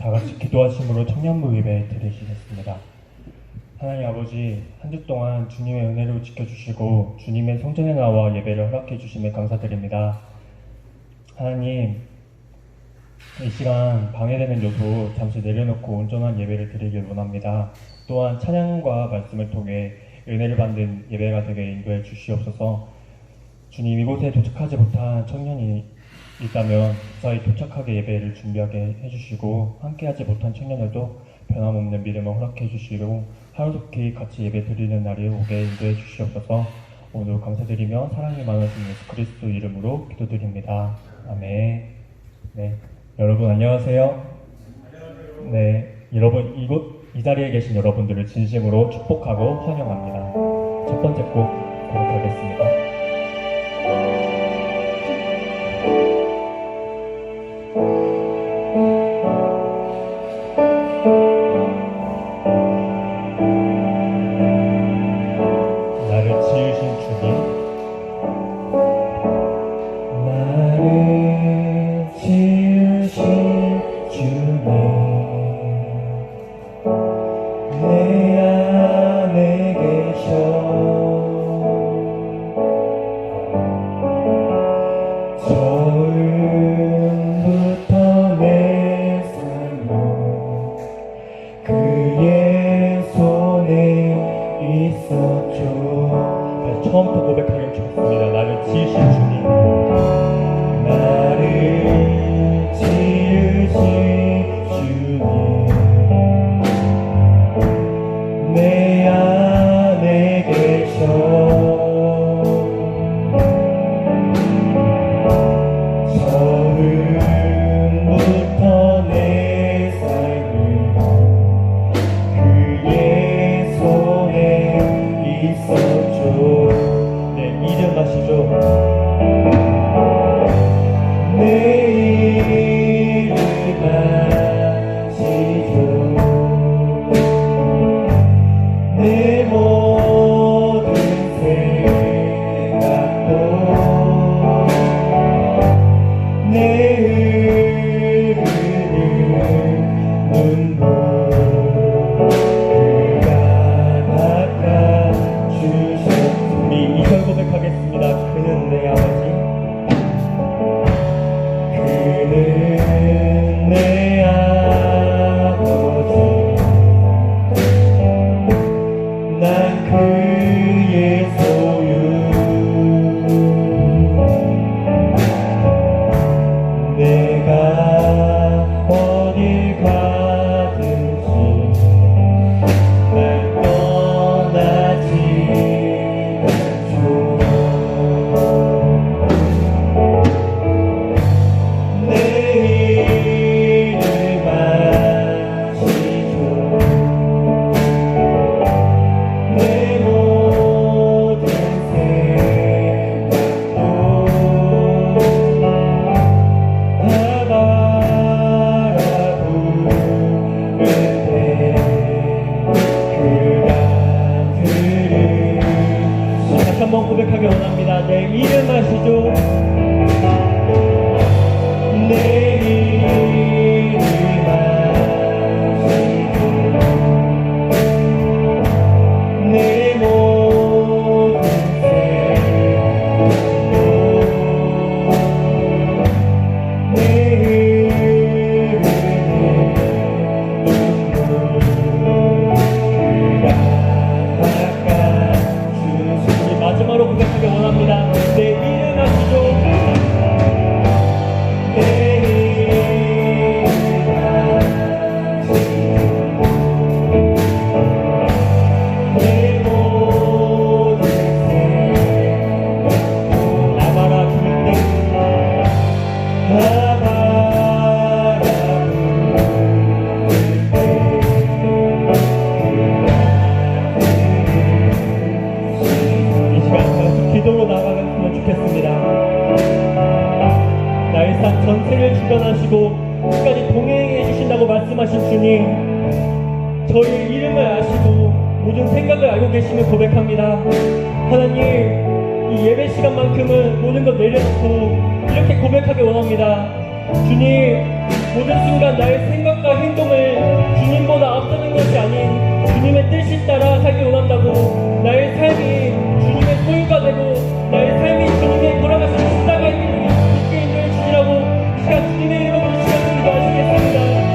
다 같이 기도하심으로 청년부 예배 드리시겠습니다. 하나님 아버지, 한 주 동안 주님의 은혜로 지켜주시고 주님의 성전에 나와 예배를 허락해 주심에 감사드립니다. 하나님, 이 시간 방해되는 요소 잠시 내려놓고 온전한 예배를 드리길 원합니다. 또한 찬양과 말씀을 통해 은혜를 받는 예배가 되게 인도해 주시옵소서. 주님, 이곳에 도착하지 못한 청년이 있다면 무사히 도착하게 예배를 준비하게 해주시고, 함께하지 못한 청년들도 변함없는 믿음을 허락해 주시고 하루속히 같이 예배 드리는 날이 오게 인도해 주시옵소서. 오늘 감사드리며 사랑이 많으신 예수 그리스도 이름으로 기도드립니다. 아멘. 네, 여러분 안녕하세요. 네, 여러분 이 자리에 계신 여러분들을 진심으로 축복하고 환영합니다. 첫 번째 곡 고백하겠습니다. 처음부터 고백하면 좋겠습니다. 나를 지으신 주님, 나를 지으신 주님, 내 안에 계셔. 처음부터 내 삶을 그의 손에 있었죠. 이름 아시죠? 내 이름 아시죠? 내 모든 생각도 내 흐르는 눈물 그가 닦아주셨으니. 이걸 고백하겠습니다. 그는 내 아버지, 그는 내 아버지, 난 그의 소유. 내가 어딜 가든지 날 떠나지 않죠. 한번 고백하기 원합니다. 내 이름 아시죠? 내 이름 아시죠? 내 모든 생각도 내 흐르는 눈물 그가 닦아주시니. 마지막으로 고백하기 원합니다. 내 이름 아시죠? 내 이름 아시죠? 내 모든 생각도 나바라 부를 때 나바라 부를 때 기도로 나아갔으면 좋겠습니다. 나의 삶 전체를 주관하시고 끝까지 동행해 주신다고 말씀하신 주님, 저희 이름을 아시고 모든 생각을 알고 계심을 고백합니다. 하나님, 이 예배 시간만큼은 모든 것 내려놓고 이렇게 고백하기 원합니다. 주님, 모든 순간 나의 생각과 행동을 주님보다 앞서는 것이 아닌 주님의 뜻에 따라 살기 원한다고, 나의 삶이 주님의 소유가 되고 나의 삶이 주님의 돌아가신 십자가의 길을 굳게 인도해 주시라고 이 시간 주님의 이름으로 시간 기도하시겠습니다.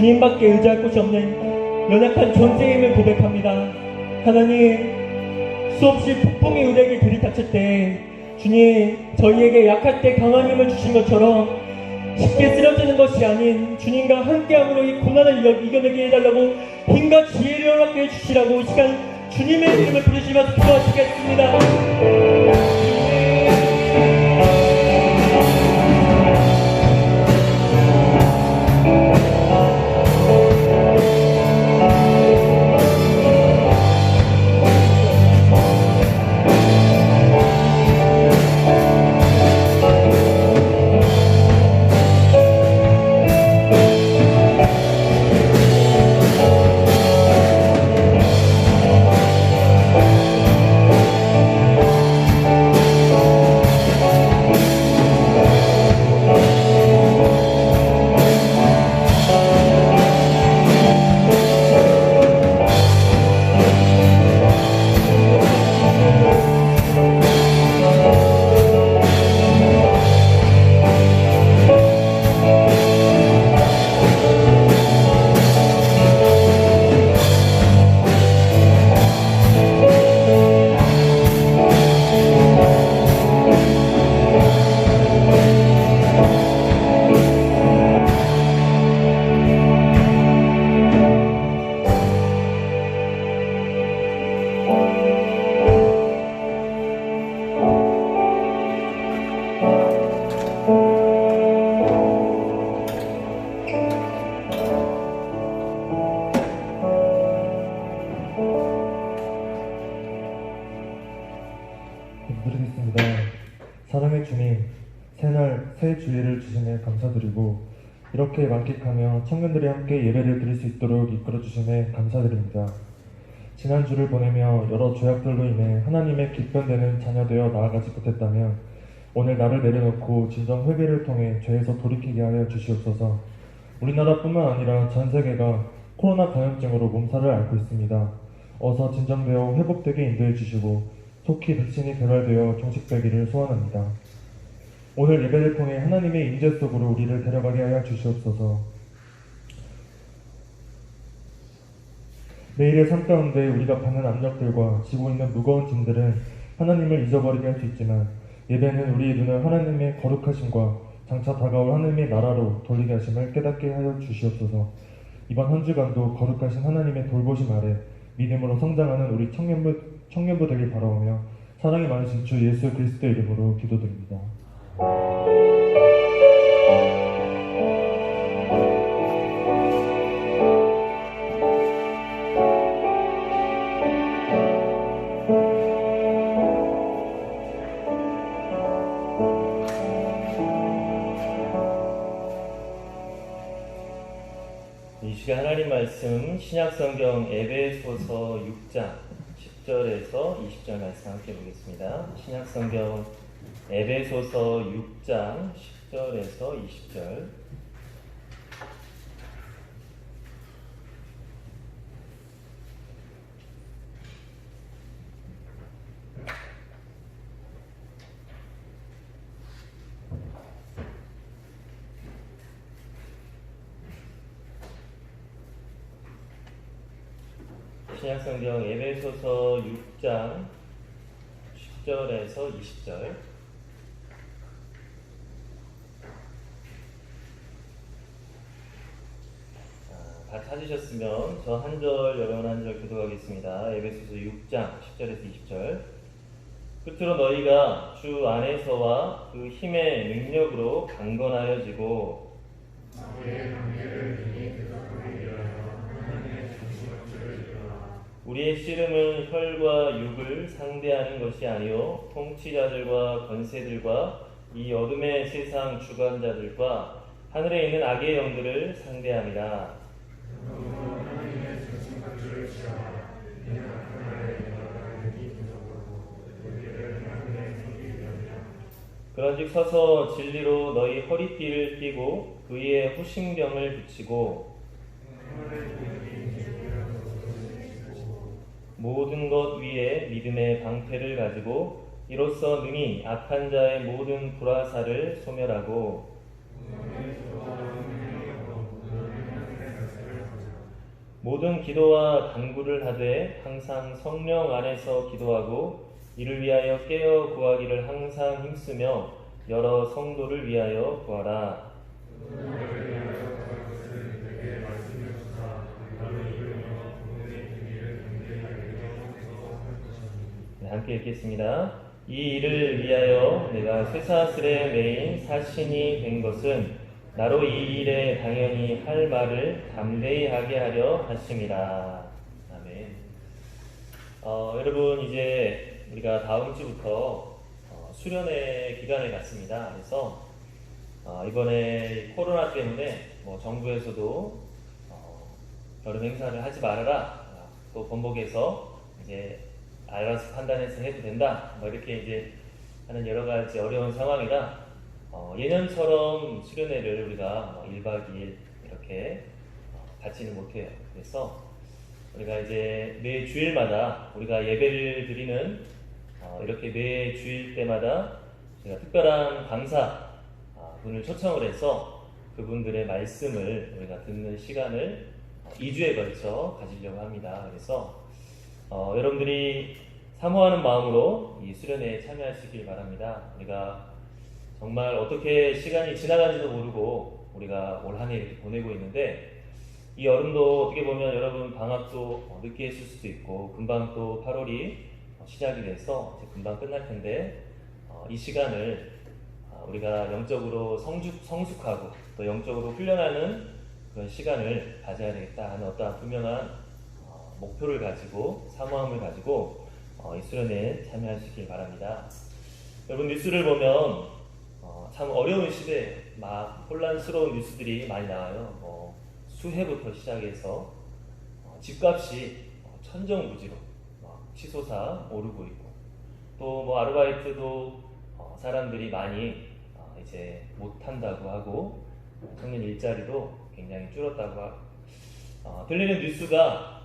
주님밖에 의지할 곳이 없는 연약한 존재임을 고백합니다. 하나님, 수없이 폭풍이 우리에게 들이닥칠 때 주님, 저희에게 약할 때 강한 힘을 주신 것처럼 쉽게 쓰러지는 것이 아닌 주님과 함께함으로 이 고난을 이겨내게 해달라고 힘과 지혜를 허락해 주시라고 이 시간 주님의 이름을 부르시면서 기도하시겠습니다. 드리겠습니다. 사랑의 주님, 새날 새 주일을 주심에 감사드리고 이렇게 만끽하며 청년들이 함께 예배를 드릴 수 있도록 이끌어 주심에 감사드립니다. 지난 주를 보내며 여러 죄악들로 인해 하나님의 기편되는 자녀 되어 나아가지 못했다면 오늘 나를 내려놓고 진정 회개를 통해 죄에서 돌이키게 하여 주시옵소서. 우리나라뿐만 아니라 전 세계가 코로나 감염증으로 몸살을 앓고 있습니다. 어서 진정되어 회복되게 인도해 주시고 속히 백신이 개발되어 종식되기를 소원합니다. 오늘 예배를 통해 하나님의 임재 속으로 우리를 데려가게 하여 주시옵소서. 매일의 삶 가운데 우리가 받는 압력들과 지고 있는 무거운 짐들은 하나님을 잊어버리게 할 수 있지만 예배는 우리의 눈을 하나님의 거룩하심과 장차 다가올 하나님의 나라로 돌리게 하심을 깨닫게 하여 주시옵소서. 이번 한 주간도 거룩하신 하나님의 돌보심 아래 믿음으로 성장하는 우리 청년부 되길 바라오며 사랑이 많으신 주 예수 그리스도의 이름으로 기도드립니다. 이 시간 하나님 말씀 신약성경 에베소서 6장 10절에서 20절 말씀 함께 보겠습니다. 신약성경 에베소서 6장 10절에서 20절. 신약성경 에베소서 6장 10절에서 20절. 다 찾으셨으면 저 한 절, 여러분 한 절 교독하겠습니다. 에베소서 6장 10절에서 20절. 끝으로 너희가 주 안에서와 그 힘의 능력으로 강건하여지고 우리의 씨름은 혈과 육을 상대하는 것이 아니요 통치자들과 권세들과 이 어둠의 세상 주관자들과 하늘에 있는 악의 영들을 상대합니다. 그런즉 서서 진리로 너희 허리띠를 띠고 그 위에 후심병을 붙이고 모든 것 위에 믿음의 방패를 가지고 이로써 능히 악한 자의 모든 불화살을 소멸하고 모든 기도와 간구를 하되 항상 성령 안에서 기도하고 이를 위하여 깨어 구하기를 항상 힘쓰며 여러 성도를 위하여 구하라. 네, 함께 읽겠습니다. 이 일을 위하여 내가 쇠사슬에 매인 사신이 된 것은 나로 이 일에 당연히 할 말을 담대히 하게 하려 하심이라. 아멘. 여러분 이제 우리가 다음 주부터 수련회 기간을 갖습니다. 그래서 이번에 코로나 때문에 뭐 정부에서도 여름 행사를 하지 말아라. 또 번복에서 이제 알아서 판단해서 해도 된다. 뭐 이렇게 이제 하는 여러 가지 어려운 상황이라 예년처럼 수련회를 우리가 1박 2일 이렇게 갖지는 못해요. 그래서 우리가 이제 매 주일마다 우리가 예배를 드리는 이렇게 매 주일 때마다 제가 특별한 강사 분을 초청을 해서 그분들의 말씀을 우리가 듣는 시간을 2주에 걸쳐 가지려고 합니다. 그래서 여러분들이 사모하는 마음으로 이 수련회에 참여하시길 바랍니다. 우리가 정말 어떻게 시간이 지나가는지도 모르고 우리가 올 한 해 이렇게 보내고 있는데 이 여름도 어떻게 보면 여러분 방학도 늦게 했을 수도 있고 금방 또 8월이 시작이 돼서 이제 금방 끝날 텐데 이 시간을 우리가 영적으로 성숙하고 또 영적으로 훈련하는 그런 시간을 가져야 되겠다 하는 어떠한 분명한 목표를 가지고 사모함을 가지고 이 수련회에 참여하시길 바랍니다. 여러분 뉴스를 보면 참 어려운 시대에 막 혼란스러운 뉴스들이 많이 나와요. 수해부터 시작해서 집값이 천정부지로 치솟아 오르고 있고 또 뭐 아르바이트도 사람들이 많이 이제 못한다고 하고 청년 일자리도 굉장히 줄었다고 하고 들리는 뉴스가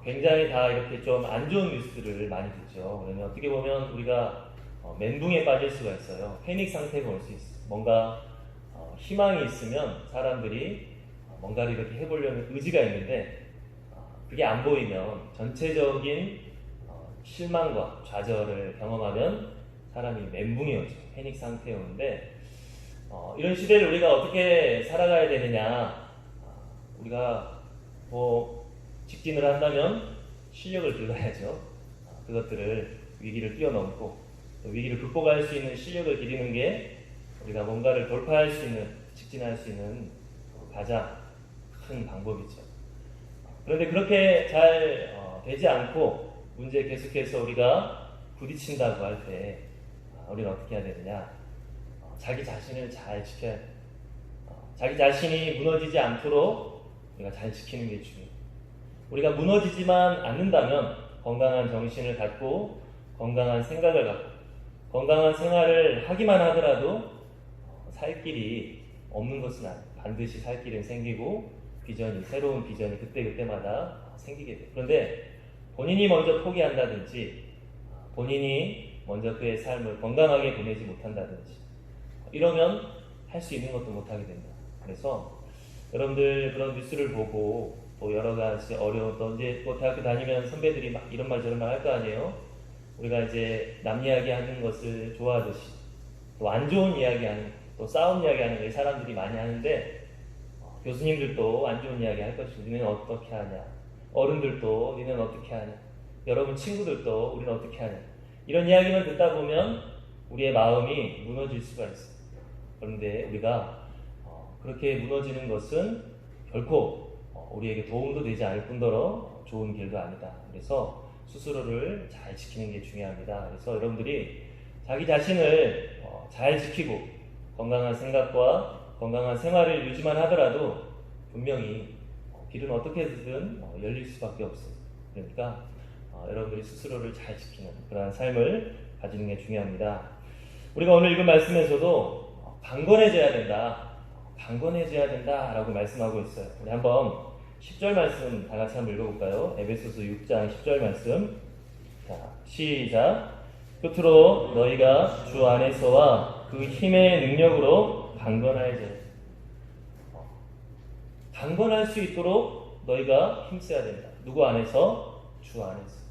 굉장히 다 이렇게 좀 안 좋은 뉴스들을 많이 듣죠. 그러면 어떻게 보면 우리가 멘붕에 빠질 수가 있어요. 패닉 상태가 올 수 있어요. 뭔가 희망이 있으면 사람들이 뭔가를 이렇게 해보려는 의지가 있는데 그게 안 보이면 전체적인 실망과 좌절을 경험하면 사람이 멘붕이 오죠. 패닉 상태에 오는데 이런 시대를 우리가 어떻게 살아가야 되느냐. 우리가 뭐 직진을 한다면 실력을 길러야죠. 그것들을 위기를 뛰어넘고 위기를 극복할 수 있는 실력을 기르는 게 우리가 뭔가를 돌파할 수 있는, 직진할 수 있는 가장 큰 방법이죠. 그런데 그렇게 잘 되지 않고 문제에 계속해서 우리가 부딪힌다고 할 때 우리는 어떻게 해야 되느냐? 자기 자신을 잘 지켜야 돼요. 자기 자신이 무너지지 않도록 우리가 잘 지키는 게 중요해요. 우리가 무너지지만 않는다면 건강한 정신을 갖고 건강한 생각을 갖고 건강한 생활을 하기만 하더라도 살 길이 없는 것은 아니에요. 반드시 살 길은 생기고 새로운 비전이 그때그때마다 생기게 돼요. 그런데 본인이 먼저 포기한다든지 본인이 먼저 그의 삶을 건강하게 보내지 못한다든지 이러면 할 수 있는 것도 못하게 된다. 그래서 여러분들 그런 뉴스를 보고 또 여러 가지 어려운 또 이제 또 대학교 다니면 선배들이 막 이런 말 저런 말 할 거 아니에요. 우리가 이제 남 이야기하는 것을 좋아하듯이 또 안 좋은 이야기하는 또 싸움 이야기하는 걸 사람들이 많이 하는데 교수님들도 안 좋은 이야기 할 것이고 니는 어떻게 하냐, 어른들도 니는 어떻게 하냐, 여러분 친구들도 우리는 어떻게 하냐, 이런 이야기만 듣다 보면 우리의 마음이 무너질 수가 있어요. 그런데 우리가 그렇게 무너지는 것은 결코 우리에게 도움도 되지 않을 뿐더러 좋은 길도 아니다. 그래서 스스로를 잘 지키는 게 중요합니다. 그래서 여러분들이 자기 자신을 잘 지키고 건강한 생각과 건강한 생활을 유지만 하더라도 분명히 길은 어떻게든 열릴 수밖에 없어요. 그러니까 여러분들이 스스로를 잘 지키는 그러한 삶을 가지는 게 중요합니다. 우리가 오늘 읽은 말씀에서도 강건해져야 된다 라고 말씀하고 있어요. 우리 한번 10절 말씀 다 같이 한번 읽어볼까요? 에베소서 6장 10절 말씀. 자, 시작. 끝으로 너희가 주 안에서와 그 힘의 능력으로 강건해져야 돼. 강건할 수 있도록 너희가 힘써야 된다. 누구 안에서? 주 안에서.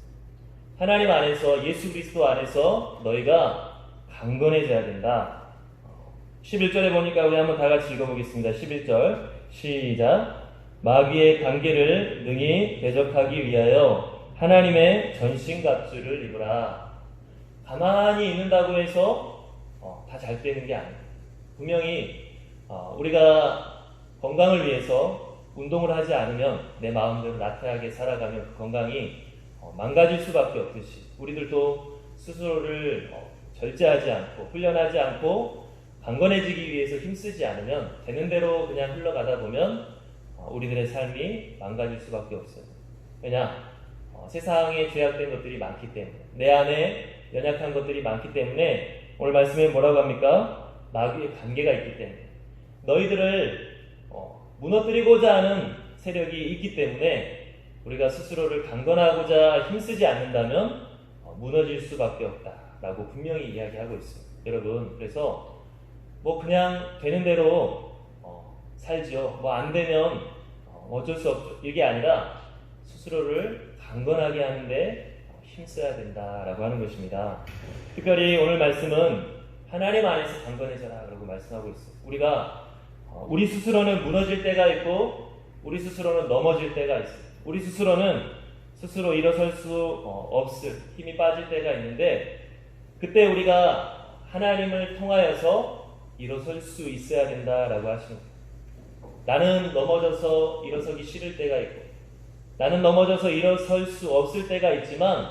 하나님 안에서, 예수 그리스도 안에서 너희가 강건해져야 된다. 11절에 보니까 우리 한번 다 같이 읽어보겠습니다. 11절 시작. 마귀의 관계를 능히 대적하기 위하여 하나님의 전신갑주를 입으라. 가만히 있는다고 해서 다 잘 되는 게 아니에요. 분명히 우리가 건강을 위해서 운동을 하지 않으면 내 마음대로 나태하게 살아가면 그 건강이 망가질 수밖에 없듯이 우리들도 스스로를 절제하지 않고 훈련하지 않고 강건해지기 위해서 힘쓰지 않으면 되는 대로 그냥 흘러가다 보면 우리들의 삶이 망가질 수밖에 없어요. 왜냐? 세상에 죄악된 것들이 많기 때문에, 내 안에 연약한 것들이 많기 때문에 오늘 말씀에 뭐라고 합니까? 마귀의 관계가 있기 때문에 너희들을 무너뜨리고자 하는 세력이 있기 때문에 우리가 스스로를 강건하고자 힘쓰지 않는다면 무너질 수밖에 없다라고 분명히 이야기하고 있어요. 여러분, 그래서 그냥 되는 대로 살지요. 안 되면 어쩔 수 없죠. 이게 아니라 스스로를 강건하게 하는데 힘써야 된다라고 하는 것입니다. 특별히 오늘 말씀은 하나님 안에서 강건해져라 라고 말씀하고 있어요. 우리가 우리 스스로는 무너질 때가 있고 우리 스스로는 넘어질 때가 있어요. 우리 스스로는 스스로 일어설 수 없을 힘이 빠질 때가 있는데 그때 우리가 하나님을 통하여서 일어설 수 있어야 된다라고 하십니다. 나는 넘어져서 일어서기 싫을 때가 있고 나는 넘어져서 일어설 수 없을 때가 있지만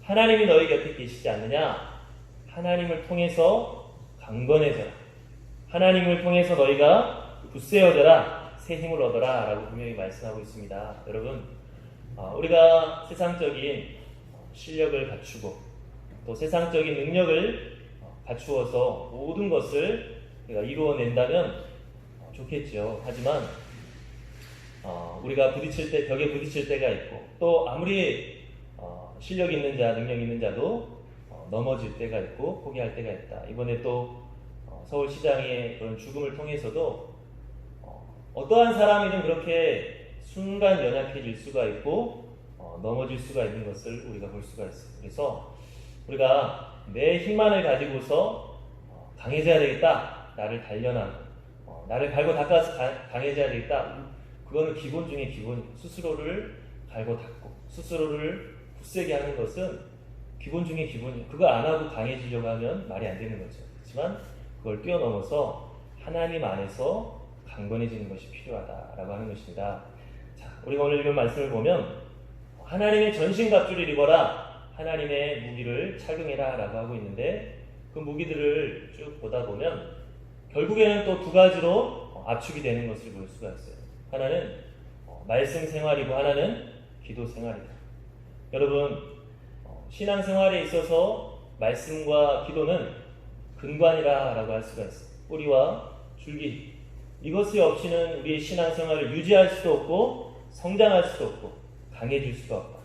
하나님이 너희 곁에 계시지 않느냐? 하나님을 통해서 강건해져라. 하나님을 통해서 너희가 굳세어져라. 새 힘을 얻어라 라고 분명히 말씀하고 있습니다. 여러분, 우리가 세상적인 실력을 갖추고 또 세상적인 능력을 갖추어서 모든 것을 우리가 이루어낸다면 좋겠죠. 하지만 우리가 부딪힐 때, 벽에 부딪힐 때가 있고 또 아무리 실력 있는 자, 능력 있는 자도 넘어질 때가 있고 포기할 때가 있다. 이번에 또 서울시장의 그런 죽음을 통해서도 어떠한 사람이든 그렇게 순간 연약해질 수가 있고 넘어질 수가 있는 것을 우리가 볼 수가 있어요. 그래서 우리가 내 힘만을 가지고서 강해져야 되겠다. 나를 단련하고 나를 갈고 닦아서 강해져야 되겠다. 그거는 기본 중에 기본이고 스스로를 갈고 닦고 스스로를 굳세게 하는 것은 기본 중에 기본이에요. 그거 안 하고 강해지려고 하면 말이 안 되는 거죠. 그렇지만 그걸 뛰어넘어서 하나님 안에서 강건해지는 것이 필요하다라고 하는 것입니다. 자, 우리가 오늘 읽은 말씀을 보면 하나님의 전신갑주를 입어라. 하나님의 무기를 착용해라 라고 하고 있는데 그 무기들을 쭉 보다 보면 결국에는 또 두 가지로 압축이 되는 것을 볼 수가 있어요. 하나는 말씀 생활이고 하나는 기도 생활이다. 여러분, 신앙생활에 있어서 말씀과 기도는 근관이라 라고 할 수가 있어요. 뿌리와 줄기. 이것이 없이는 우리의 신앙생활을 유지할 수도 없고 성장할 수도 없고 강해질 수도 없다.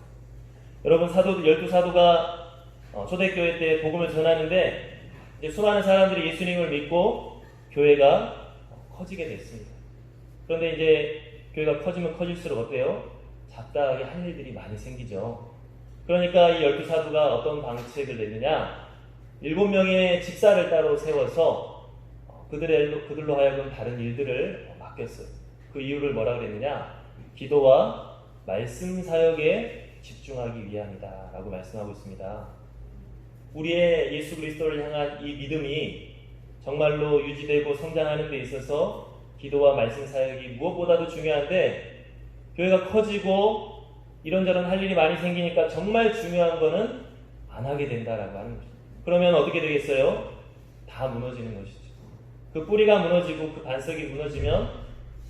여러분, 열두 사도가 초대교회 때 복음을 전하는데 이제 수많은 사람들이 예수님을 믿고 교회가 커지게 됐습니다. 그런데 이제 교회가 커지면 커질수록 어때요? 잡다하게 할 일들이 많이 생기죠. 그러니까 이 12사도가 어떤 방책을 내느냐? 7명의 집사를 따로 세워서 그들로 하여금 다른 일들을 맡겼어요. 그 이유를 뭐라 그랬느냐? 기도와 말씀 사역에 집중하기 위함이다 라고 말씀하고 있습니다. 우리의 예수 그리스도를 향한 이 믿음이 정말로 유지되고 성장하는 데 있어서 기도와 말씀 사역이 무엇보다도 중요한데 교회가 커지고 이런저런 할 일이 많이 생기니까 정말 중요한 거는 안 하게 된다라고 하는 거죠. 그러면 어떻게 되겠어요? 다 무너지는 것이죠. 그 뿌리가 무너지고 그 반석이 무너지면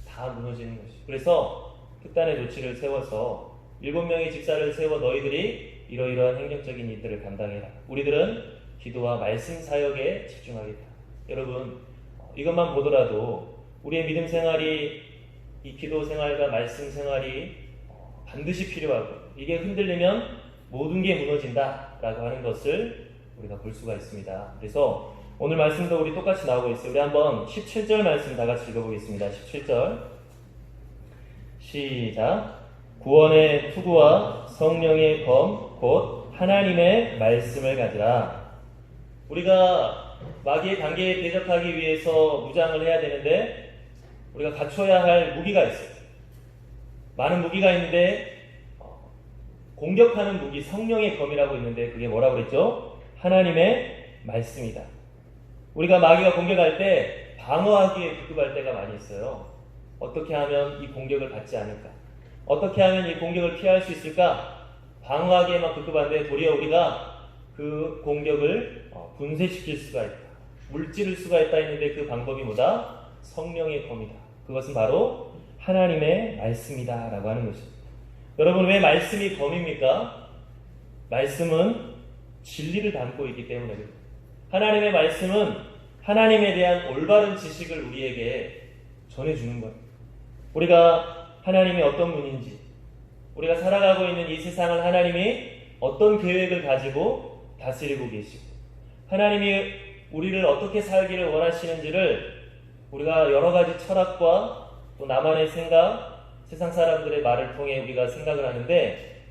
다 무너지는 것이죠. 그래서 특단의 조치를 세워서 7명의 집사를 세워 너희들이 이러이러한 행정적인 일들을 감당해라. 우리들은 기도와 말씀 사역에 집중하겠다. 여러분, 이것만 보더라도 우리의 믿음 생활이 이 기도 생활과 말씀 생활이 반드시 필요하고 이게 흔들리면 모든 게 무너진다라고 하는 것을 우리가 볼 수가 있습니다. 그래서 오늘 말씀도 우리 똑같이 나오고 있어요. 우리 한번 17절 말씀 다 같이 읽어보겠습니다. 17절 시작. 구원의 투구와 성령의 검, 곧 하나님의 말씀을 가지라. 우리가 마귀의 단계에 대적하기 위해서 무장을 해야 되는데 우리가 갖춰야 할 무기가 있어요. 많은 무기가 있는데 공격하는 무기, 성령의 검이라고 있는데 그게 뭐라고 그랬죠? 하나님의 말씀이다. 우리가 마귀가 공격할 때 방어하기에 급급할 때가 많이 있어요. 어떻게 하면 이 공격을 받지 않을까? 어떻게 하면 이 공격을 피할 수 있을까? 방어하기에만 급급한데 도리어 우리가 그 공격을 분쇄시킬 수가 있다. 물찌를 수가 있다 했는데 그 방법이 뭐다? 성령의 검이다. 그것은 바로 하나님의 말씀이다 라고 하는 것입니다. 여러분, 왜 말씀이 검입니까? 말씀은 진리를 담고 있기 때문에 그렇습니다. 하나님의 말씀은 하나님에 대한 올바른 지식을 우리에게 전해주는 거예요. 우리가 하나님이 어떤 분인지, 우리가 살아가고 있는 이 세상을 하나님이 어떤 계획을 가지고 다스리고 계시고, 하나님이 우리를 어떻게 살기를 원하시는지를 우리가 여러 가지 철학과 또 나만의 생각, 세상 사람들의 말을 통해 우리가 생각을 하는데,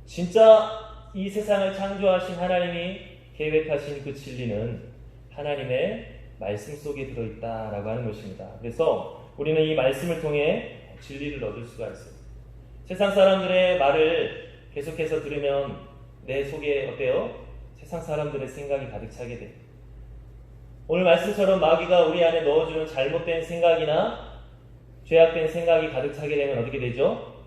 진짜 이 세상을 창조하신 하나님이 계획하신 그 진리는 하나님의 말씀 속에 들어있다라고 하는 것입니다. 그래서 우리는 이 말씀을 통해 진리를 얻을 수가 있어요. 세상 사람들의 말을 계속해서 들으면 내 속에 어때요? 세상 사람들의 생각이 가득 차게 돼요. 오늘 말씀처럼 마귀가 우리 안에 넣어주는 잘못된 생각이나 죄악된 생각이 가득 차게 되면 어떻게 되죠?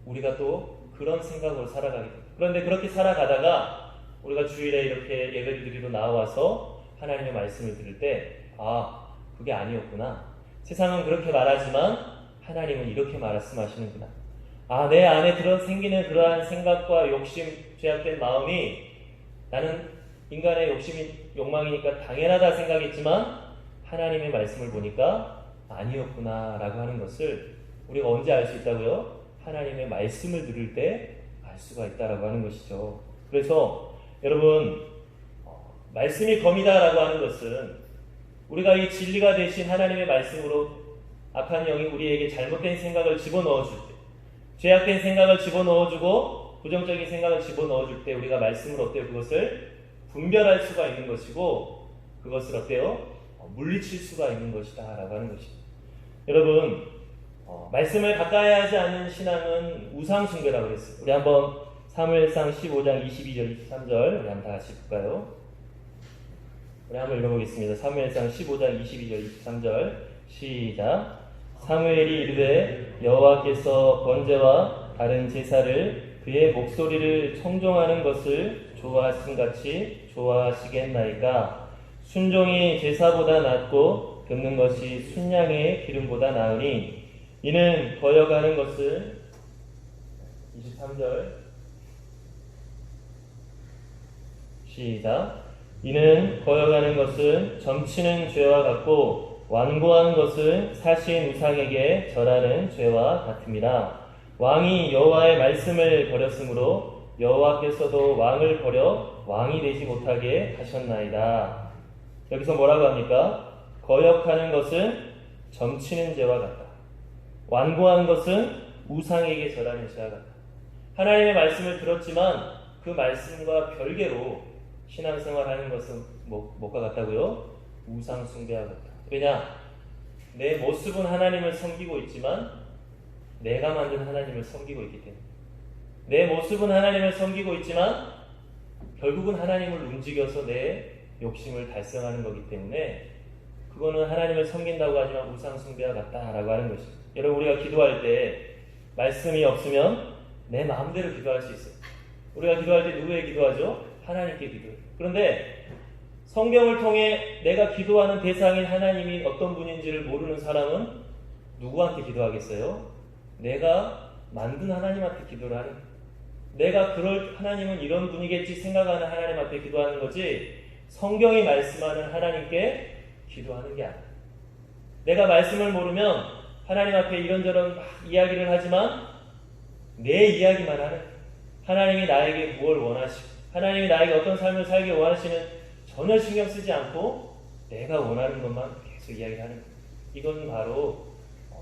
우리가 또 그런 생각으로 살아가게 돼요. 그런데 그렇게 살아가다가 우리가 주일에 이렇게 예배를 드리러 나와서 하나님의 말씀을 들을 때, 아, 그게 아니었구나. 세상은 그렇게 말하지만 하나님은 이렇게 말씀하시는구나. 아, 내 안에 생기는 그러한 생각과 욕심, 죄악된 마음이 나는 인간의 욕심이 욕망이니까 당연하다 생각했지만 하나님의 말씀을 보니까 아니었구나 라고 하는 것을 우리가 언제 알 수 있다고요? 하나님의 말씀을 들을 때 알 수가 있다라고 하는 것이죠. 그래서 여러분, 말씀이 검이다라고 하는 것은 우리가 이 진리가 되신 하나님의 말씀으로 악한 영이 우리에게 잘못된 생각을 집어넣어줄 때, 죄악된 생각을 집어넣어주고 부정적인 생각을 집어넣어줄 때 우리가 말씀을 어때요? 그것을 분별할 수가 있는 것이고 그것을 어때요? 물리칠 수가 있는 것이다 라고 하는 것입니다. 여러분, 말씀을 가까이 하지 않는 신앙은 우상숭배라고 했어요. 우리 한번 사무엘상 15장 22절 23절 우리 한번 다 같이 볼까요? 우리 한번 읽어보겠습니다. 사무엘상 15장 22절 23절 시작. 사무엘이 이르되 여호와께서 번제와 다른 제사를 그의 목소리를 청종하는 것을 좋아하심같이 좋아하시겠나이까. 순종이 제사보다 낫고 듣는 것이 순양의 기름보다 나으니 이는 거여가는 것을 23절 시작. 이는 거여가는 것은 점치는 죄와 같고 완고한 것은 사신 우상에게 절하는 죄와 같음이라. 왕이 여호와의 말씀을 버렸으므로 여호와께서도 왕을 버려 왕이 되지 못하게 하셨나이다. 여기서 뭐라고 합니까? 거역하는 것은 점치는 죄와 같다. 완고한 것은 우상에게 절하는 죄와 같다. 하나님의 말씀을 들었지만 그 말씀과 별개로 신앙생활하는 것은 뭐가 같다고요? 우상 숭배와 같다. 왜냐? 내 모습은 하나님을 섬기고 있지만 내가 만든 하나님을 섬기고 있기 때문에, 내 모습은 하나님을 섬기고 있지만 결국은 하나님을 움직여서 내 욕심을 달성하는 거기 때문에 그거는 하나님을 섬긴다고 하지만 우상 숭배와 같다라고 하는 것입니다. 여러분, 우리가 기도할 때 말씀이 없으면 내 마음대로 기도할 수 있어요. 우리가 기도할 때 누구에게 기도하죠? 하나님께 기도해요. 그런데 성경을 통해 내가 기도하는 대상인 하나님이 어떤 분인지를 모르는 사람은 누구한테 기도하겠어요? 내가 만든 하나님한테 기도를 하는 거예요. 내가 그럴 하나님은 이런 분이겠지 생각하는 하나님한테 기도하는 거지 성경이 말씀하는 하나님께 기도하는 게 아니에요. 내가 말씀을 모르면 하나님 앞에 이런저런 막 이야기를 하지만 내 이야기만 하는, 하나님이 나에게 무엇을 원하시고 하나님이 나에게 어떤 삶을 살기 원하시는 전혀 신경 쓰지 않고 내가 원하는 것만 계속 이야기를 하는 거예요. 이건 바로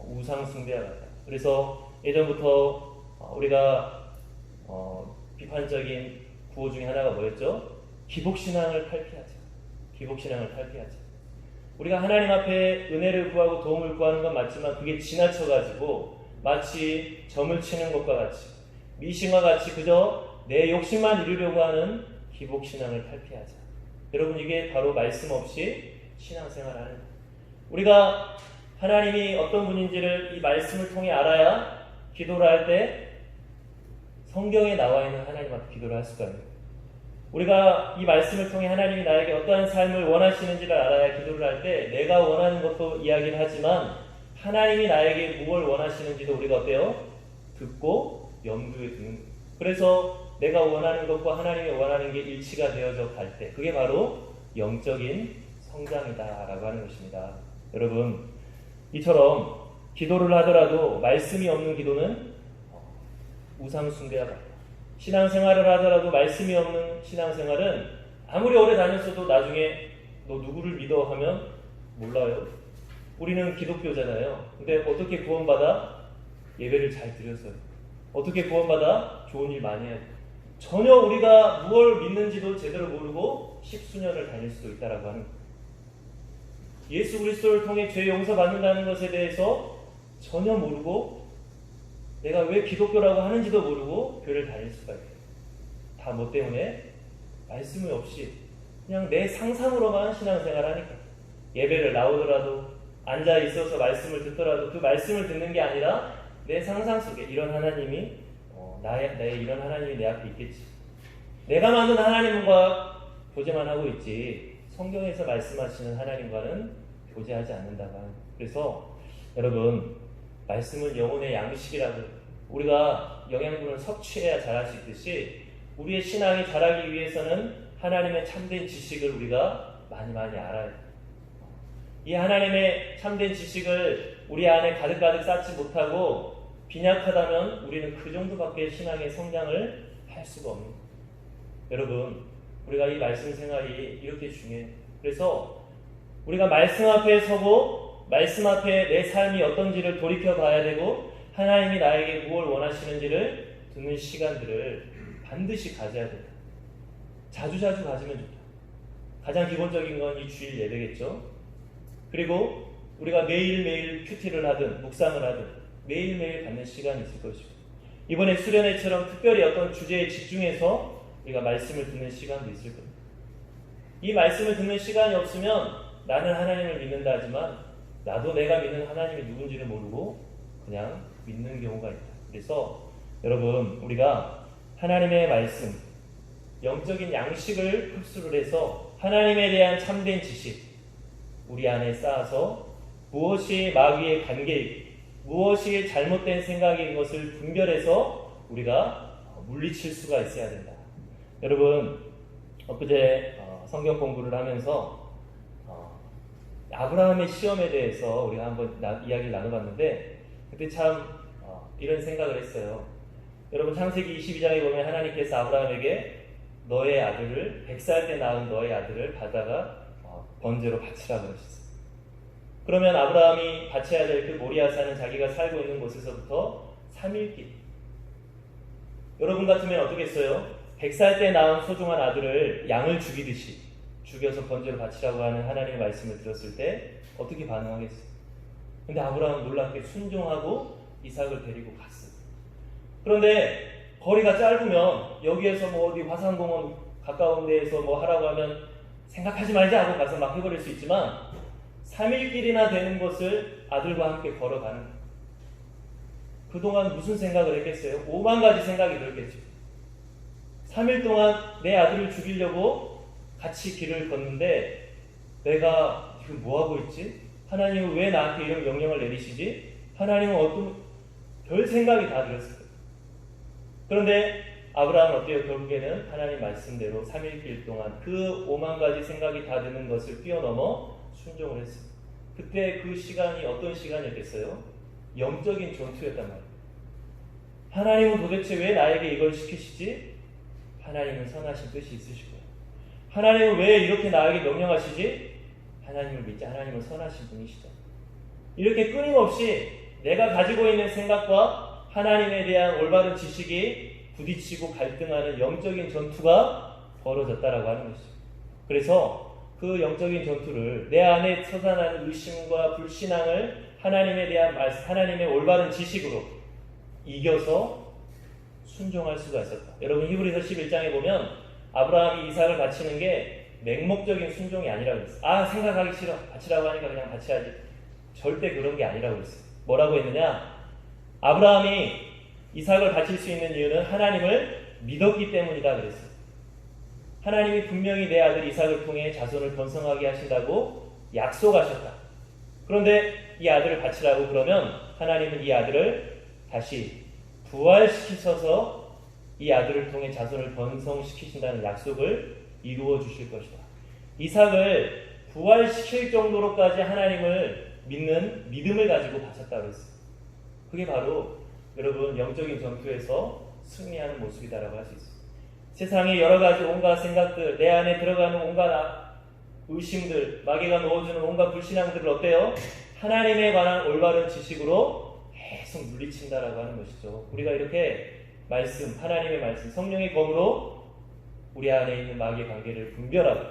우상 숭배와 같다. 그래서 예전부터 우리가 비판적인 구호 중에 하나가 뭐였죠? 기복신앙을 탈피하자. 기복신앙을 탈피하자. 우리가 하나님 앞에 은혜를 구하고 도움을 구하는 건 맞지만 그게 지나쳐가지고 마치 점을 치는 것과 같이 미신과 같이 그저 내 욕심만 이루려고 하는 기복신앙을 탈피하자. 여러분, 이게 바로 말씀 없이 신앙생활하는 거예요. 우리가 하나님이 어떤 분인지를 이 말씀을 통해 알아야 기도를 할 때 성경에 나와 있는 하나님 앞에 기도를 할 수가 있는 거예요. 우리가 이 말씀을 통해 하나님이 나에게 어떠한 삶을 원하시는지를 알아야 기도를 할 때 내가 원하는 것도 이야기를 하지만 하나님이 나에게 무엇을 원하시는지도 우리가 어때요? 듣고 염두에 두는 거예요. 그래서 내가 원하는 것과 하나님이 원하는 게 일치가 되어져 갈 때 그게 바로 영적인 성장이다라고 하는 것입니다. 여러분, 이처럼 기도를 하더라도 말씀이 없는 기도는 우상 숭배와 같다. 신앙생활을 하더라도 말씀이 없는 신앙생활은 아무리 오래 다녔어도 나중에 너 누구를 믿어 하면 몰라요. 우리는 기독교잖아요. 근데 어떻게 구원받아? 예배를 잘 드렸어요. 어떻게 구원받아? 좋은 일 많이 해야 돼. 전혀 우리가 무엇을 믿는지도 제대로 모르고 십수년을 다닐 수도 있다라고 하는 거예요. 예수 그리스도를 통해 죄 용서받는다는 것에 대해서 전혀 모르고 내가 왜 기독교라고 하는지도 모르고 교회를 다닐 수가 있어요. 다 뭐 때문에? 말씀이 없이 그냥 내 상상으로만 신앙생활을 하니까. 예배를 나오더라도 앉아 있어서 말씀을 듣더라도 그 말씀을 듣는 게 아니라 내 상상 속에 이런 하나님이 나의 이런 하나님이 내 앞에 있겠지. 내가 만든 하나님과 교제만 하고 있지 성경에서 말씀하시는 하나님과는 교제하지 않는다고 하는 거예요. 그래서 여러분, 말씀은 영혼의 양식이라고 우리가 영양분을 섭취해야 자랄 수 있듯이 우리의 신앙이 자라기 위해서는 하나님의 참된 지식을 우리가 많이 알아야 돼요. 이 하나님의 참된 지식을 우리 안에 가득 쌓지 못하고 빈약하다면 우리는 그 정도밖에 신앙의 성장을 할 수가 없는 거예요. 여러분, 우리가 이 말씀 생활이 이렇게 중요해요. 그래서 우리가 말씀 앞에 서고 말씀 앞에 내 삶이 어떤지를 돌이켜 봐야 되고 하나님이 나에게 무엇을 원하시는지를 듣는 시간들을 반드시 가져야 된다. 자주자주 가지면 좋다. 가장 기본적인 건 이 주일 예배겠죠. 그리고 우리가 매일매일 큐티를 하든 묵상을 하든 매일매일 갖는 시간이 있을 것이고 이번에 수련회처럼 특별히 어떤 주제에 집중해서 우리가 말씀을 듣는 시간도 있을 겁니다. 이 말씀을 듣는 시간이 없으면 나는 하나님을 믿는다 하지만 나도 내가 믿는 하나님이 누군지를 모르고 그냥 믿는 경우가 있다. 그래서 여러분, 우리가 하나님의 말씀, 영적인 양식을 흡수를 해서 하나님에 대한 참된 지식 우리 안에 쌓아서 무엇이 마귀의 관계이고 무엇이 잘못된 생각인 것을 분별해서 우리가 물리칠 수가 있어야 된다. 여러분, 엊그제 성경 공부를 하면서 아브라함의 시험에 대해서 우리가 한번 이야기를 나눠봤는데 그때 참 이런 생각을 했어요. 여러분, 창세기 22장에 보면 하나님께서 아브라함에게 너의 아들을 100살 때 낳은 너의 아들을 바다가 번제로 바치라 그러셨어요. 그러면 아브라함이 바쳐야 될 그 모리아산은 자기가 살고 있는 곳에서부터 3일길. 여러분 같으면 어떻겠어요? 100살 때 낳은 소중한 아들을 양을 죽이듯이 죽여서 번제로 바치라고 하는 하나님의 말씀을 들었을 때 어떻게 반응하겠어요? 근데 아브라함은 놀랍게 순종하고 이삭을 데리고 갔어요. 그런데 거리가 짧으면 여기에서 뭐 어디 화산공원 가까운 데에서 뭐 하라고 하면 생각하지 말자 하고 가서 막 해버릴 수 있지만 3일길이나 되는 것을 아들과 함께 걸어가는 거예요. 그동안 무슨 생각을 했겠어요? 5만 가지 생각이 들었겠죠. 3일 동안 내 아들을 죽이려고 같이 길을 걷는데 내가 지금 뭐하고 있지? 하나님은 왜 나한테 이런 명령을 내리시지? 하나님은 어떤 별 생각이 다 들었을 거예요. 그런데 아브라함은 어때요? 결국에는 하나님 말씀대로 3일길 동안 그 5만 가지 생각이 다 드는 것을 뛰어넘어 순종을 했어요. 그때 그 시간이 어떤 시간이었겠어요? 영적인 전투였단 말이에요. 하나님은 도대체 왜 나에게 이걸 시키시지? 하나님은 선하신 뜻이 있으실 거예요. 하나님은 왜 이렇게 나에게 명령하시지? 하나님을 믿자. 하나님은 선하신 분이시죠. 이렇게 끊임없이 내가 가지고 있는 생각과 하나님에 대한 올바른 지식이 부딪히고 갈등하는 영적인 전투가 벌어졌다라고 하는 것이죠. 그래서 그 영적인 전투를 내 안에 솟아나는 의심과 불신앙을 하나님에 대한 하나님의 올바른 지식으로 이겨서 순종할 수가 있었다. 여러분 히브리서 11장에 보면 아브라함이 이삭을 바치는 게 맹목적인 순종이 아니라고 했어요. 생각하기 싫어. 바치라고 하니까 그냥 바쳐야지. 절대 그런 게 아니라고 했어요. 뭐라고 했느냐? 아브라함이 이삭을 바칠 수 있는 이유는 하나님을 믿었기 때문이다 그랬어요. 하나님이 분명히 내 아들 이삭을 통해 자손을 번성하게 하신다고 약속하셨다. 그런데 이 아들을 바치라고 그러면 하나님은 이 아들을 다시 부활시키셔서 이 아들을 통해 자손을 번성시키신다는 약속을 이루어 주실 것이다. 이삭을 부활시킬 정도로까지 하나님을 믿는 믿음을 가지고 바쳤다고 했어요. 그게 바로 여러분 영적인 전투에서 승리하는 모습이다라고 할 수 있어요. 세상의 여러 가지 온갖 생각들, 내 안에 들어가는 온갖 의심들, 마귀가 넣어주는 온갖 불신앙들을 어때요? 하나님에 관한 올바른 지식으로 계속 물리친다라고 하는 것이죠. 우리가 이렇게 말씀, 하나님의 말씀, 성령의 검으로 우리 안에 있는 마귀의 관계를 분별하고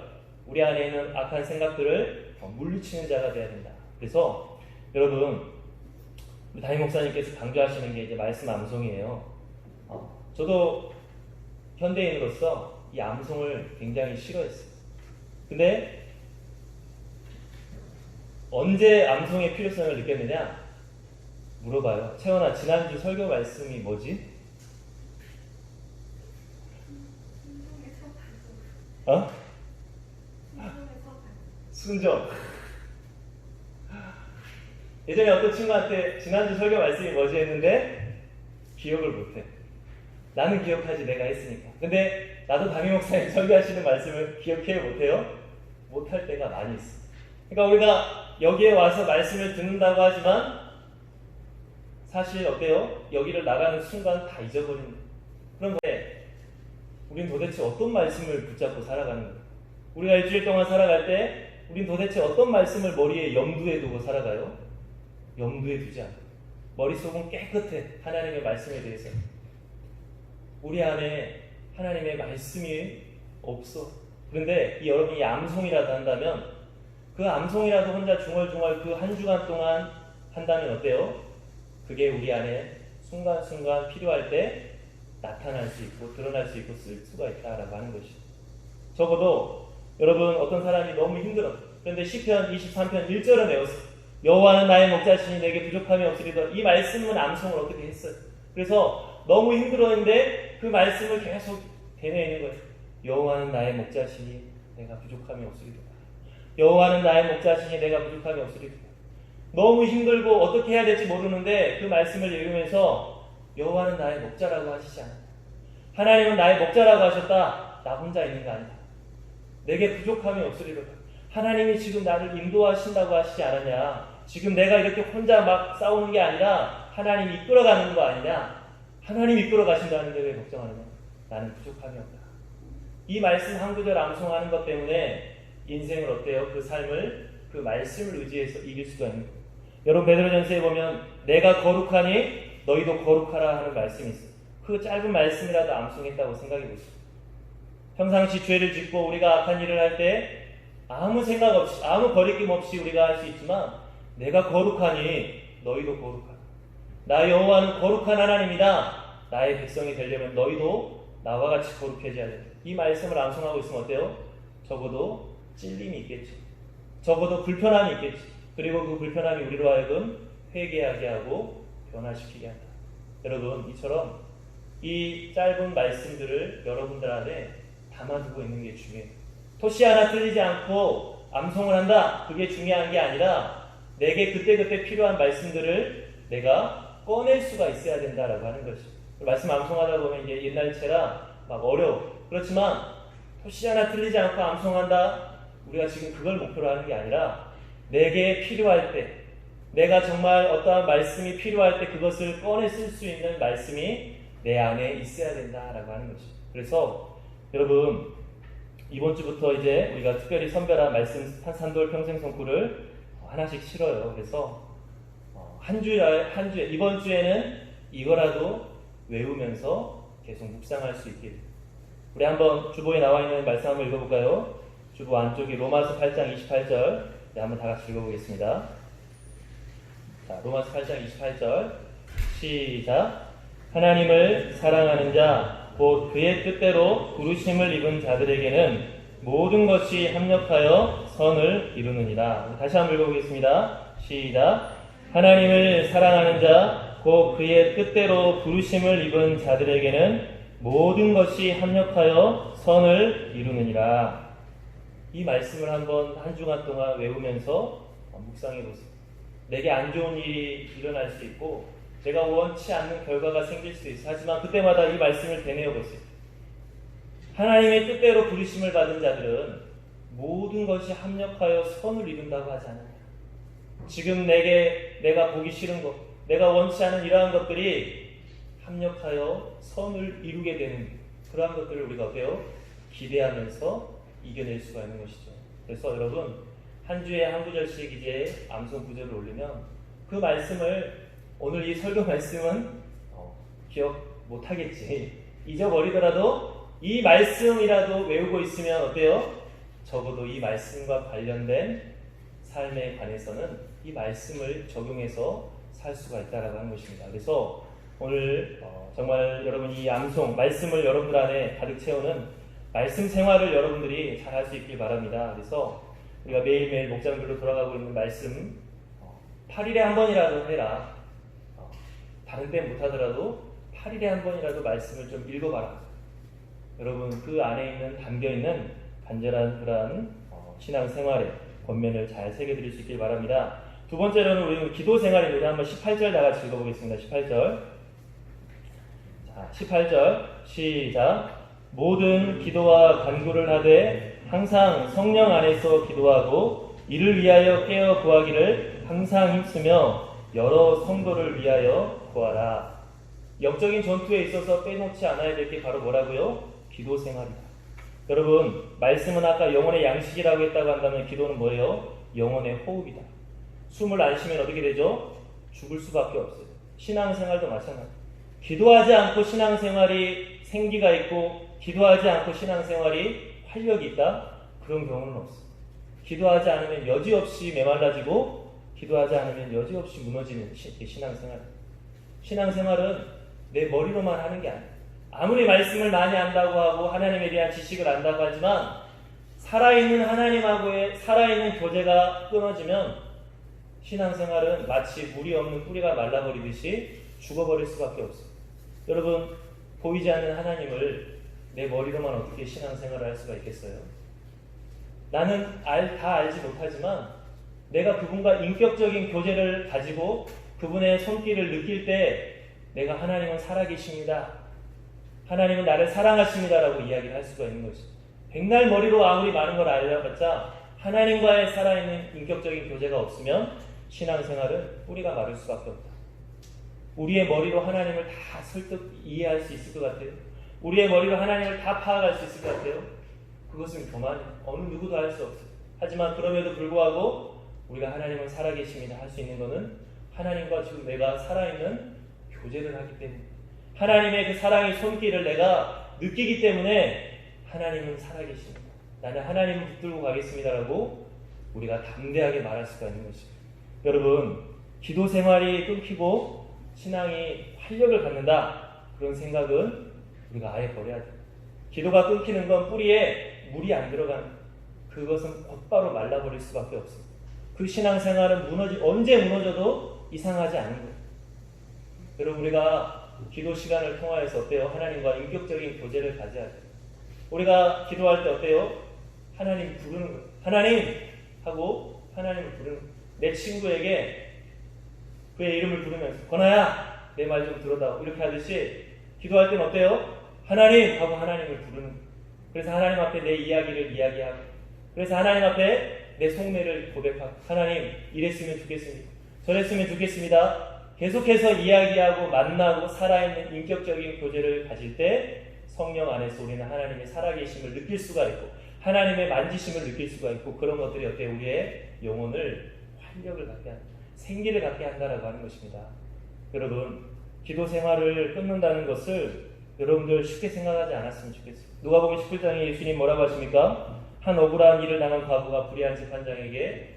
우리 안에 있는 악한 생각들을 물리치는 자가 되어야 된다. 그래서 여러분 우리 담임 목사님께서 강조하시는 게 이제 말씀 암송이에요. 저도 현대인으로서 이 암송을 굉장히 싫어했어요. 근데 언제 암송의 필요성을 느꼈느냐? 물어봐요. 채원아, 지난주 설교 말씀이 뭐지? 순종. 예전에 어떤 친구한테 지난주 설교 말씀이 뭐지 했는데 기억을 못해. 나는 기억하지, 내가 했으니까. 근데 나도 담임 목사님 설교하시는 말씀을 기억해 못해요? 못할 때가 많이 있어. 그러니까 우리가 여기에 와서 말씀을 듣는다고 하지만 사실 어때요? 여기를 나가는 순간 다 잊어버리는 거예요. 그런데 우린 도대체 어떤 말씀을 붙잡고 살아가는 거예요? 우리가 일주일 동안 살아갈 때 우린 도대체 어떤 말씀을 머리에 염두에 두고 살아가요? 염두에 두지 않아요. 머릿속은 깨끗해. 하나님의 말씀에 대해서. 우리 안에 하나님의 말씀이 없어. 그런데 여러분이 암송이라도 한다면 그 암송이라도 혼자 중얼중얼 그 한 주간 동안 한다면 어때요? 그게 우리 안에 순간순간 필요할 때 나타날 수 있고 드러날 수 있고 쓸 수가 있다라고 하는 것이죠. 적어도 여러분 어떤 사람이 너무 힘들어. 그런데 시편 23편 1절을 외웠어. 여호와는 나의 목자시니 내게 부족함이 없으리더라. 이 말씀은 암송을 어떻게 했어요? 그래서 너무 힘들었는데 그 말씀을 계속 되뇌이는 거예요. 여호와는 나의 목자시니 내가 부족함이 없으리더라. 여호와는 나의 목자시니 내가 부족함이 없으리더라. 너무 힘들고 어떻게 해야 될지 모르는데 그 말씀을 읽으면서 여호와는 나의 목자라고 하시지 않았다. 하나님은 나의 목자라고 하셨다. 나 혼자 있는 거 아니다. 내게 부족함이 없으리로다. 하나님이 지금 나를 인도하신다고 하시지 않았냐. 지금 내가 이렇게 혼자 막 싸우는 게 아니라 하나님이 이끌어가는 거 아니냐. 하나님이 이끌어 가신다는데 왜 걱정하느냐. 나는 부족함이 없다. 이 말씀 한 구절 암송하는 것 때문에 인생을 어때요? 그 삶을 그 말씀을 의지해서 이길 수가 있는 거예요. 여러분 베드로전서에 보면 내가 거룩하니 너희도 거룩하라 하는 말씀이 있어요. 그 짧은 말씀이라도 암송했다고 생각해 보세요. 평상시 죄를 짓고 우리가 악한 일을 할 때 아무 생각 없이 아무 거리낌 없이 우리가 할 수 있지만 내가 거룩하니 너희도 거룩하라. 나 여호와는 거룩한 하나님이다. 나의 백성이 되려면 너희도 나와 같이 거룩해져야 된다. 이 말씀을 암송하고 있으면 어때요? 적어도 찔림이 있겠지. 적어도 불편함이 있겠지. 그리고 그 불편함이 우리로 하여금 회개하게 하고 변화시키게 한다. 여러분 이처럼 이 짧은 말씀들을 여러분들 안에 담아두고 있는 게 중요해요. 토시 하나 틀리지 않고 암송을 한다. 그게 중요한 게 아니라 내게 그때그때 필요한 말씀들을 내가 꺼낼 수가 있어야 된다라고 하는 것이. 말씀 암송하다 보면 이게 옛날체라 막 어려워. 그렇지만 토시 하나 틀리지 않고 암송한다. 우리가 지금 그걸 목표로 하는 게 아니라 내게 필요할 때, 내가 정말 어떠한 말씀이 필요할 때 그것을 꺼내 쓸 수 있는 말씀이 내 안에 있어야 된다라고 하는 것이. 그래서 여러분 이번 주부터 이제 우리가 특별히 선별한 말씀 산돌 평생 성구를 하나씩 실어요. 그래서 한 주에 이번 주에는 이거라도 외우면서 계속 묵상할 수 있길. 우리 한번 주보에 나와 있는 말씀 한번 읽어볼까요? 주보 안쪽이 로마서 8장 28절. 네, 한번 다 같이 읽어보겠습니다. 자, 로마서 8장 28절 시작. 하나님을 사랑하는 자 곧 그의 뜻대로 부르심을 입은 자들에게는 모든 것이 합력하여 선을 이루느니라. 다시 한번 읽어보겠습니다. 시작. 하나님을 사랑하는 자 곧 그의 뜻대로 부르심을 입은 자들에게는 모든 것이 합력하여 선을 이루느니라. 이 말씀을 한번 한 주간 동안 외우면서 묵상해 보세요. 내게 안 좋은 일이 일어날 수 있고 내가 원치 않는 결과가 생길 수도 있어요. 하지만 그때마다 이 말씀을 되뇌어 보세요. 하나님의 뜻대로 부르심을 받은 자들은 모든 것이 합력하여 선을 이룬다고 하지 않아요. 지금 내가 보기 싫은 것, 내가 원치 않은 이러한 것들이 합력하여 선을 이루게 되는 그러한 것들을 우리가 어때요? 기대하면서 이겨낼 수가 있는 것이죠. 그래서 여러분 한 주에 한 구절씩 이제 암송 구절을 올리면 그 말씀을 오늘 이 설교 말씀은 기억 못하겠지. 잊어버리더라도 이 말씀이라도 외우고 있으면 어때요? 적어도 이 말씀과 관련된 삶에 관해서는 이 말씀을 적용해서 살 수가 있다라고 하는 것입니다. 그래서 오늘 정말 여러분이 이 암송, 말씀을 여러분들 안에 가득 채우는 말씀 생활을 여러분들이 잘 할 수 있길 바랍니다. 그래서 우리가 매일매일 목장들로 돌아가고 있는 말씀 8일에 한 번이라도 해라. 다른 때 못하더라도 8일에 한 번이라도 말씀을 좀 읽어봐라. 여러분 그 안에 있는 담겨있는 간절한 그러한 신앙생활의 권면을 잘 새겨드릴 수 있길 바랍니다. 두 번째로는 우리는 기도 생활입니다. 한번 18절 다 같이 읽어보겠습니다. 18절. 자, 18절 시작. 모든 기도와 간구를 하되 항상 성령 안에서 기도하고 이를 위하여 깨어 구하기를 항상 힘쓰며 여러 성도를 위하여 구하라. 영적인 전투에 있어서 빼놓지 않아야 될 게 바로 뭐라고요? 기도 생활이다. 여러분 말씀은 아까 영혼의 양식이라고 했다고 한다면 기도는 뭐예요? 영혼의 호흡이다. 숨을 안 쉬면 어떻게 되죠? 죽을 수밖에 없어요. 신앙생활도 마찬가지. 기도하지 않고 신앙생활이 생기가 있고 기도하지 않고 신앙생활이 활력이 있다? 그런 경우는 없어요. 기도하지 않으면 여지없이 메말라지고 기도하지 않으면 여지없이 무너지는 신앙생활. 신앙생활은 내 머리로만 하는 게 아니에요. 아무리 말씀을 많이 안다고 하고 하나님에 대한 지식을 안다고 하지만 살아있는 하나님하고의 살아있는 교제가 끊어지면 신앙생활은 마치 물이 없는 뿌리가 말라버리듯이 죽어버릴 수밖에 없어요. 여러분 보이지 않는 하나님을 내 머리로만 어떻게 신앙생활을 할 수가 있겠어요? 나는 다 알지 못하지만 내가 그분과 인격적인 교제를 가지고 그분의 손길을 느낄 때 내가 하나님은 살아계십니다. 하나님은 나를 사랑하십니다라고 이야기를 할 수가 있는 것이죠. 백날 머리로 아무리 많은 걸 알아봤자 하나님과의 살아있는 인격적인 교제가 없으면 신앙생활은 뿌리가 마를 수밖에 없다. 우리의 머리로 하나님을 다 설득 이해할 수 있을 것 같아요. 우리의 머리로 하나님을 다 파악할 수 있을 것 같아요. 그것은 교만이에요. 어느 누구도 할 수 없어요. 하지만 그럼에도 불구하고 우리가 하나님은 살아계십니다 할 수 있는 것은 하나님과 지금 내가 살아있는 교제를 하기 때문에 하나님의 그 사랑의 손길을 내가 느끼기 때문에 하나님은 살아계십니다. 나는 하나님을 붙들고 가겠습니다라고 우리가 담대하게 말할 수가 있는 것입니다. 여러분 기도 생활이 끊기고 신앙이 활력을 갖는다 그런 생각은 우리가 아예 버려야 돼요. 기도가 끊기는 건 뿌리에 물이 안 들어가는 그것은 곧바로 말라버릴 수밖에 없어요. 그 신앙생활은 언제 무너져도 이상하지 않은 거예요. 여러분 우리가 기도 시간을 통하여서 어때요? 하나님과 인격적인 교제를 가져야 돼요. 우리가 기도할 때 어때요? 하나님 부르는 거예요. 하나님 하고 하나님을 부르는 거예요. 내 친구에게 그의 이름을 부르면서 건아야 내 말 좀 들어다오 이렇게 하듯이 기도할 때는 어때요? 하나님 하고 하나님을 부르는 거예요. 그래서 하나님 앞에 내 이야기를 이야기하고 그래서 하나님 앞에 내 속내를 고백하고 하나님 이랬으면 좋겠습니다. 저랬으면 좋겠습니다. 계속해서 이야기하고 만나고 살아있는 인격적인 교제를 가질 때 성령 안에서 우리는 하나님의 살아계심을 느낄 수가 있고 하나님의 만지심을 느낄 수가 있고 그런 것들이 어때 우리의 영혼을 활력을 갖게 한다. 생기를 갖게 한다라고 하는 것입니다. 여러분 기도 생활을 끊는다는 것을 여러분들 쉽게 생각하지 않았으면 좋겠어요. 누가복음 19장에 예수님 뭐라고 하십니까? 한 억울한 일을 당한 과부가 불의한 재판장에게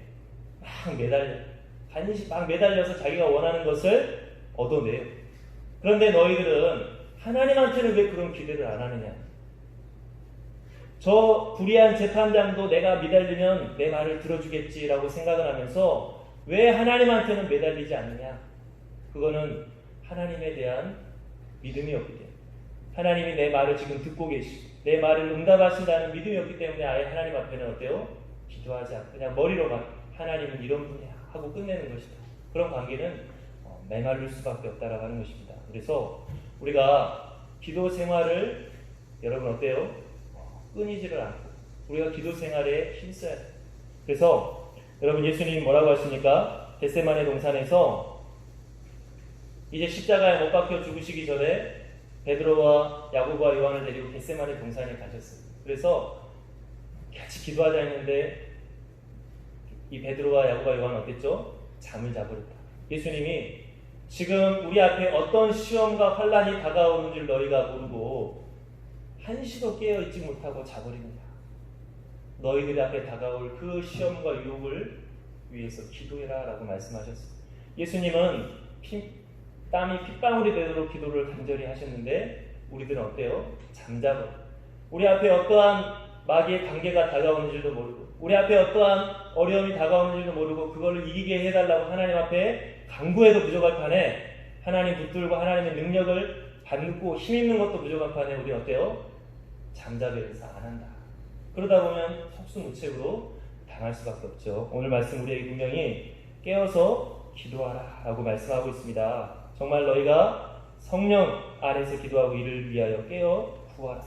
막 매달려서 자기가 원하는 것을 얻어내요. 그런데 너희들은 하나님한테는 왜 그런 기대를 안 하느냐? 저 불의한 재판장도 내가 매달리면 내 말을 들어주겠지라고 생각을 하면서 왜 하나님한테는 매달리지 않느냐? 그거는 하나님에 대한 믿음이 없기 때문에, 하나님이 내 말을 지금 듣고 계시고 내 말을 응답하신다는 믿음이 없기 때문에 아예 하나님 앞에는 어때요? 기도하지 않고 그냥 머리로만 하나님은 이런 분이야 하고 끝내는 것이다. 그런 관계는 메마를 수밖에 없다라고 하는 것입니다. 그래서 우리가 기도 생활을 여러분 어때요? 끊이지를 않고 우리가 기도 생활에 힘써야 돼요. 그래서 여러분 예수님이 뭐라고 하십니까? 겟세마네 동산에서 이제 십자가에 못 박혀 죽으시기 전에 베드로와 야고보와 요한을 데리고 겟세마네 동산에 가셨어요. 그래서 같이 기도하자 했는데 이 베드로와 야고보와 요한은 어땠죠? 잠을 자버렸다. 예수님이 지금 우리 앞에 어떤 시험과 환란이 다가오는 줄 너희가 모르고 한시도 깨어있지 못하고 자버리느냐. 너희들 앞에 다가올 그 시험과 유혹을 위해서 기도해라 라고 말씀하셨습니다. 예수님은 땀이 핏방울이 되도록 기도를 간절히 하셨는데 우리들은 어때요? 잠자버려. 우리 앞에 어떠한 마귀의 관계가 다가오는 줄도 모르고 우리 앞에 어떠한 어려움이 다가오는 줄도 모르고 그걸 이기게 해달라고 하나님 앞에 간구해도 부족할 판에 하나님 붙들고 하나님의 능력을 받고 힘있는 것도 부족한 판에 우리 어때요? 잠자버려서 안 한다. 그러다 보면 속수무책으로 당할 수밖에 없죠. 오늘 말씀 우리에게 분명히 깨어서 기도하라 라고 말씀하고 있습니다. 정말 너희가 성령 안에서 기도하고 이를 위하여 깨어 구하라.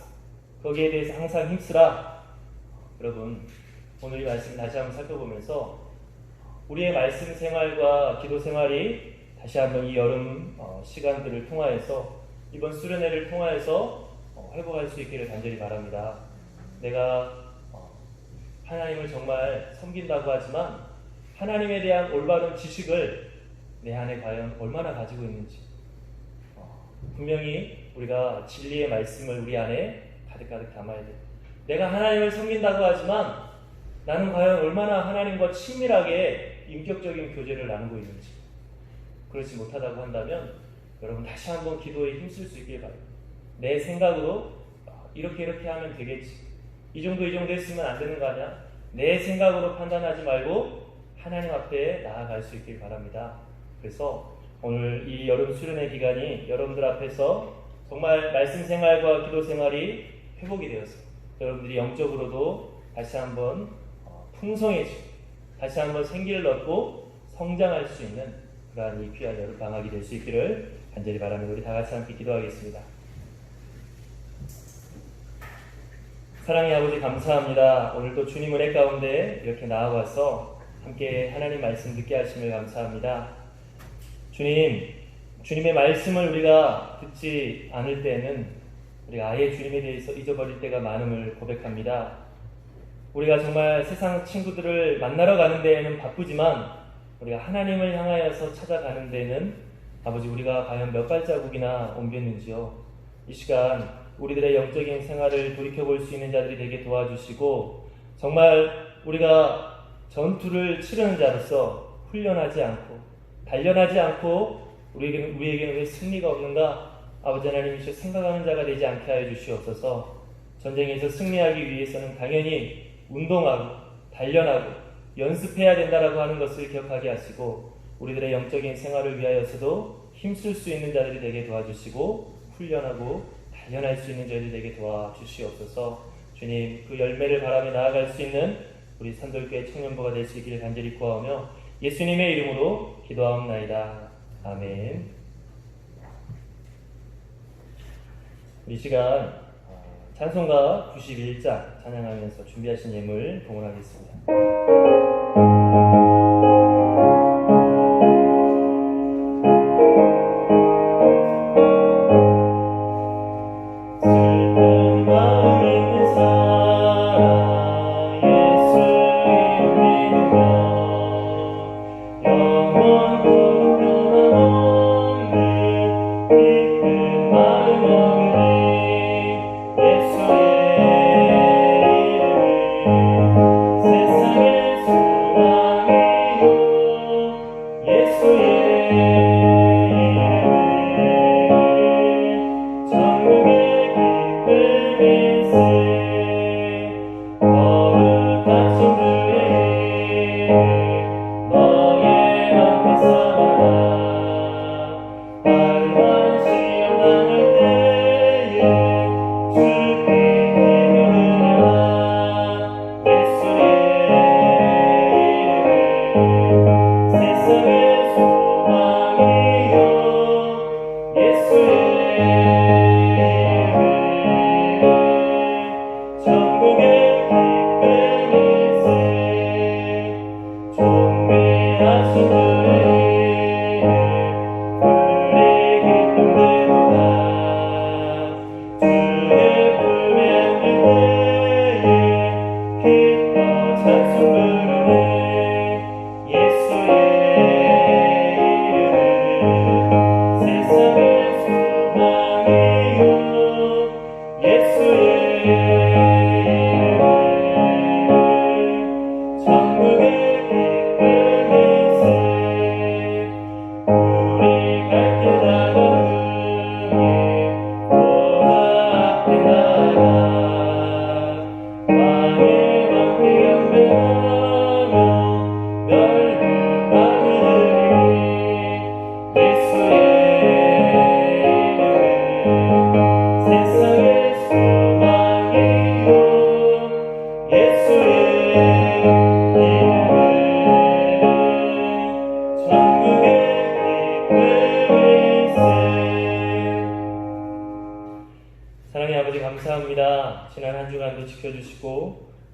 거기에 대해서 항상 힘쓰라. 여러분 오늘 이 말씀 다시 한번 살펴보면서 우리의 말씀 생활과 기도 생활이 다시 한번 이 여름 시간들을 통하여서 이번 수련회를 통하여서 회복할 수 있기를 간절히 바랍니다. 내가 하나님을 정말 섬긴다고 하지만 하나님에 대한 올바른 지식을 내 안에 과연 얼마나 가지고 있는지 분명히 우리가 진리의 말씀을 우리 안에 가득가득 담아야 돼요. 내가 하나님을 섬긴다고 하지만 나는 과연 얼마나 하나님과 친밀하게 인격적인 교제를 나누고 있는지 그렇지 못하다고 한다면 여러분 다시 한번 기도에 힘쓸 수 있길 바랍니다. 내 생각으로 이렇게 하면 되겠지. 이 정도 했으면 안 되는 거 아니야? 내 생각으로 판단하지 말고 하나님 앞에 나아갈 수 있길 바랍니다. 그래서 오늘 이 여름 수련회 기간이 여러분들 앞에서 정말 말씀 생활과 기도 생활이 회복이 되어서 여러분들이 영적으로도 다시 한번 풍성해지고 다시 한번 생기를 얻고 성장할 수 있는 그러한 이 귀한 여름 방학이 될 수 있기를 간절히 바라며 우리 다 같이 함께 기도하겠습니다. 사랑의 아버지 감사합니다. 오늘도 주님 은혜 가운데 이렇게 나아와서 함께 하나님 말씀 듣게 하심을 감사합니다. 주님, 주님의 말씀을 우리가 듣지 않을 때에는 우리가 아예 주님에 대해서 잊어버릴 때가 많음을 고백합니다. 우리가 정말 세상 친구들을 만나러 가는 데에는 바쁘지만 우리가 하나님을 향하여서 찾아가는 데에는 아버지 우리가 과연 몇 발자국이나 옮겼는지요. 이 시간 우리들의 영적인 생활을 돌이켜볼 수 있는 자들이 되게 도와주시고 정말 우리가 전투를 치르는 자로서 훈련하지 않고 단련하지 않고 우리에게는 왜 승리가 없는가? 아버지 하나님이시여 생각하는 자가 되지 않게 하여 주시옵소서. 전쟁에서 승리하기 위해서는 당연히 운동하고 단련하고 연습해야 된다라고 하는 것을 기억하게 하시고 우리들의 영적인 생활을 위하여서도 힘쓸 수 있는 자들이 되게 도와주시고 훈련하고 단련할 수 있는 자들이 되게 도와주시옵소서. 주님 그 열매를 바라며 나아갈 수 있는 우리 선돌교회 청년부가 될 수 있기를 간절히 구하오며 예수님의 이름으로 기도하옵나이다. 아멘. 이 시간 찬송가 91장 찬양하면서 준비하신 예물 봉헌하겠습니다.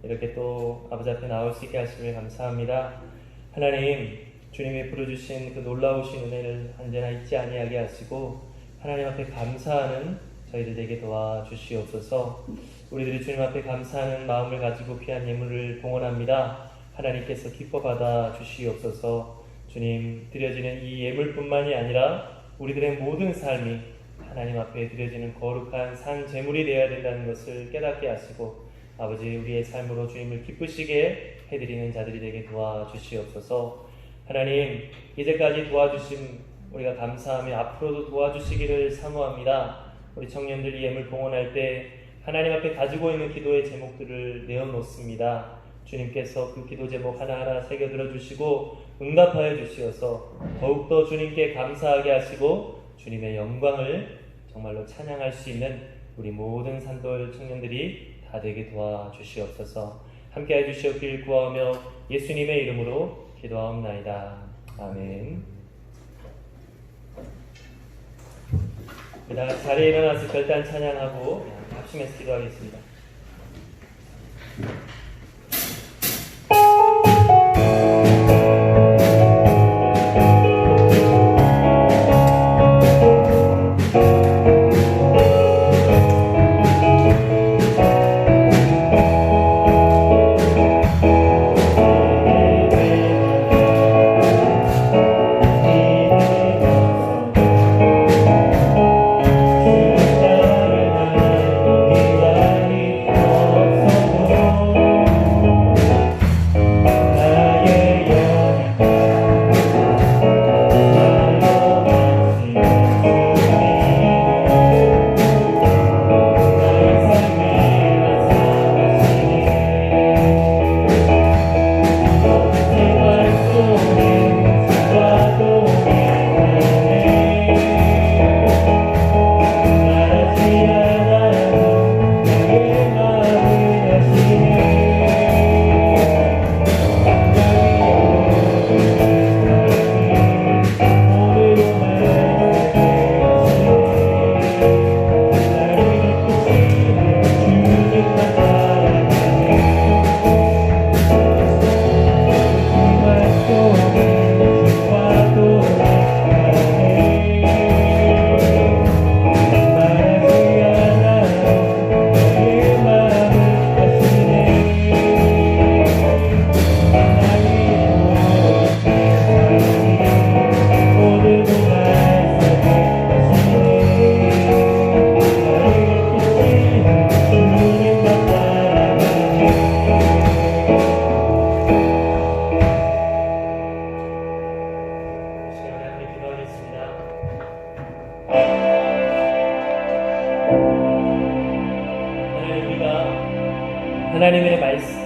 이렇게 또 아버지 앞에 나올 수 있게 하심을 감사합니다. 하나님, 주님이 부어주신 그 놀라우신 은혜를 언제나 잊지 아니하게 하시고 하나님 앞에 감사하는 저희들 되게 도와주시옵소서. 우리들이 주님 앞에 감사하는 마음을 가지고 귀한 예물을 봉헌합니다. 하나님께서 기뻐 받아 주시옵소서. 주님, 드려지는 이 예물뿐만이 아니라 우리들의 모든 삶이 하나님 앞에 드려지는 거룩한 산 제물이 되어야 된다는 것을 깨닫게 하시고 아버지, 우리의 삶으로 주님을 기쁘시게 해드리는 자들이 되게 도와주시옵소서. 하나님, 이제까지 도와주심 우리가 감사하며 앞으로도 도와주시기를 사모합니다. 우리 청년들이 예물 봉헌할 때 하나님 앞에 가지고 있는 기도의 제목들을 내어놓습니다. 주님께서 그 기도 제목 하나하나 새겨들어 주시고 응답하여 주시어서 더욱더 주님께 감사하게 하시고 주님의 영광을 정말로 찬양할 수 있는 우리 모든 산돌 청년들이 다 되게 도와주시옵소서. 함께해 주시옵길 구하며 예수님의 이름으로 기도하옵나이다. 아멘. 다 자리에 일어나서 결단 찬양하고 합심해서 기도하겠습니다.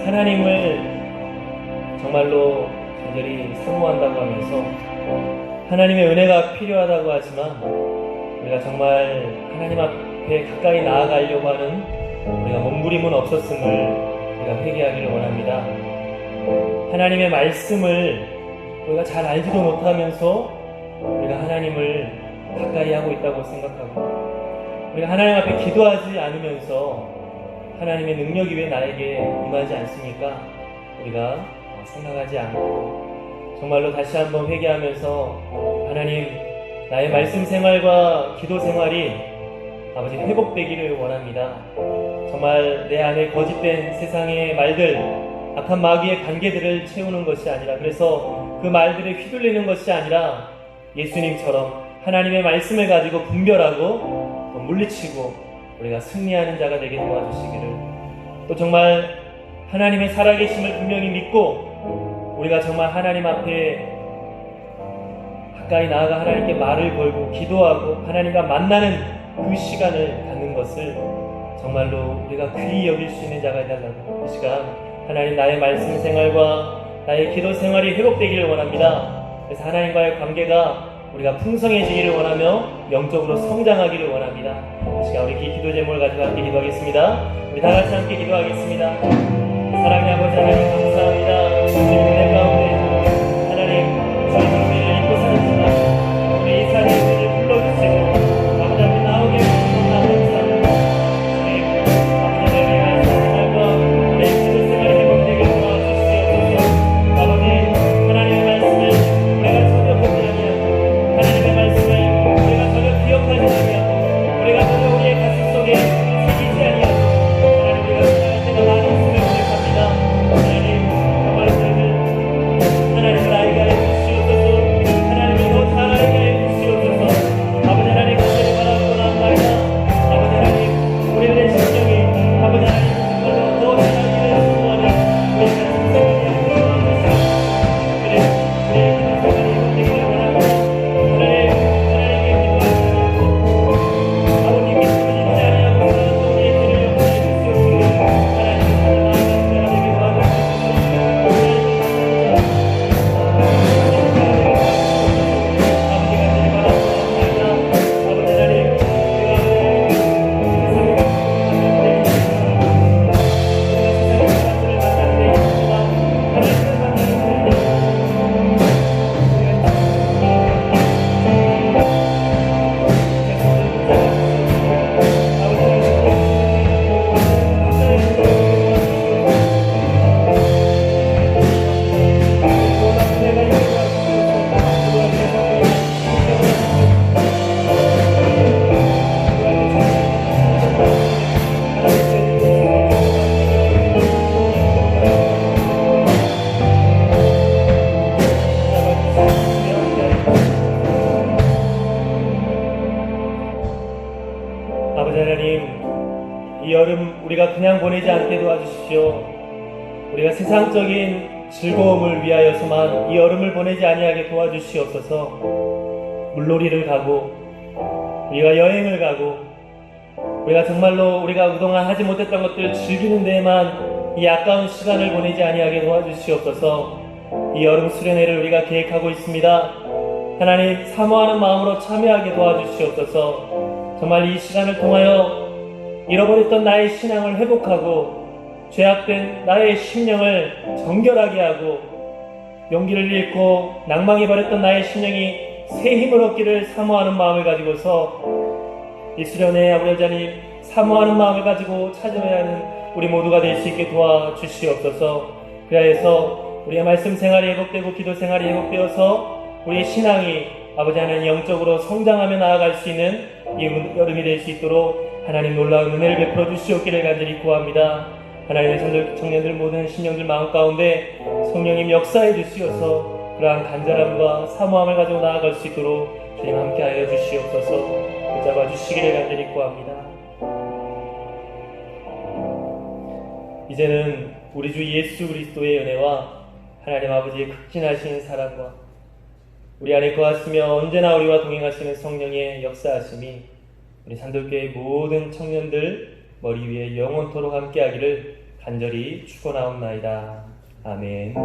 하나님을 정말로 간절히 사모한다고 하면서 하나님의 은혜가 필요하다고 하지만 우리가 정말 하나님 앞에 가까이 나아가려고 하는 우리가 몸부림은 없었음을 우리가 회개하기를 원합니다. 하나님의 말씀을 우리가 잘 알지도 못하면서 우리가 하나님을 가까이 하고 있다고 생각하고 우리가 하나님 앞에 기도하지 않으면서 하나님의 능력이 왜 나에게 임하지 않습니까? 우리가 생각하지 않고 정말로 다시 한번 회개하면서 하나님, 나의 말씀 생활과 기도 생활이 아버지 회복되기를 원합니다. 정말 내 안에 거짓된 세상의 말들, 악한 마귀의 관계들을 채우는 것이 아니라, 그래서 그 말들에 휘둘리는 것이 아니라 예수님처럼 하나님의 말씀을 가지고 분별하고 물리치고 우리가 승리하는 자가 되게 도와주시기를, 또 정말 하나님의 살아계심을 분명히 믿고 우리가 정말 하나님 앞에 가까이 나아가 하나님께 말을 걸고 기도하고 하나님과 만나는 그 시간을 갖는 것을 정말로 우리가 귀히 여길 수 있는 자가 되달라고, 이 시간 하나님, 나의 말씀 생활과 나의 기도 생활이 회복되기를 원합니다. 그래서 하나님과의 관계가 우리가 풍성해지기를 원하며 영적으로 성장하기를 원합니다. 이 시간 우리 기도 제목을 가지고 함께 기도하겠습니다. 우리 다 같이 함께 기도하겠습니다. 사랑의 아버지 하나님, 감사합니다. 주님 은혜 가운데 하나님, 저희는 우리를 잊고 살았지만 우리 이 산에 우리를 불러주시고 아버지 앞에 나오게 해주셔서 감사합니다. 주님, 아버지, 내 말씀 생활과 내 기도 생활이 우리가 그냥 보내지 않게 도와주십시오. 우리가 세상적인 즐거움을 위하여서만 이 여름을 보내지 아니하게 도와주시옵소서. 물놀이를 가고 우리가 여행을 가고 우리가 정말로 우리가 그동안 하지 못했던 것들 즐기는 데에만 이 아까운 시간을 보내지 아니하게 도와주시옵소서. 이 여름 수련회를 우리가 계획하고 있습니다. 하나님, 사모하는 마음으로 참여하게 도와주시옵소서. 정말 이 시간을 통하여 잃어버렸던 나의 신앙을 회복하고 죄악된 나의 심령을 정결하게 하고 용기를 잃고 낭망해버렸던 나의 심령이 새 힘을 얻기를 사모하는 마음을 가지고서 이 수련회 아버지 하나님, 사모하는 마음을 가지고 찾아야 하는 우리 모두가 될 수 있게 도와주시옵소서. 그래서 우리의 말씀 생활이 회복되고 기도 생활이 회복되어서 우리의 신앙이 아버지 하나님 영적으로 성장하며 나아갈 수 있는 이 여름이 될 수 있도록 하나님 놀라운 은혜를 베풀어 주시옵기를 간절히 구합니다. 하나님의 청년들 모든 신령들 마음 가운데 성령님 역사해 주시어서 그러한 간절함과 사모함을 가지고 나아갈 수 있도록 주님 함께하여 주시옵소서. 붙잡아 주시기를 간절히 구합니다. 이제는 우리 주 예수 그리스도의 은혜와 하나님 아버지의 극진하신 사랑과 우리 안에 거하시며 언제나 우리와 동행하시는 성령의 역사하심이 우리 산돌교회 모든 청년들 머리 위에 영원토록 함께하기를 간절히 축원하옵나이다. 아멘.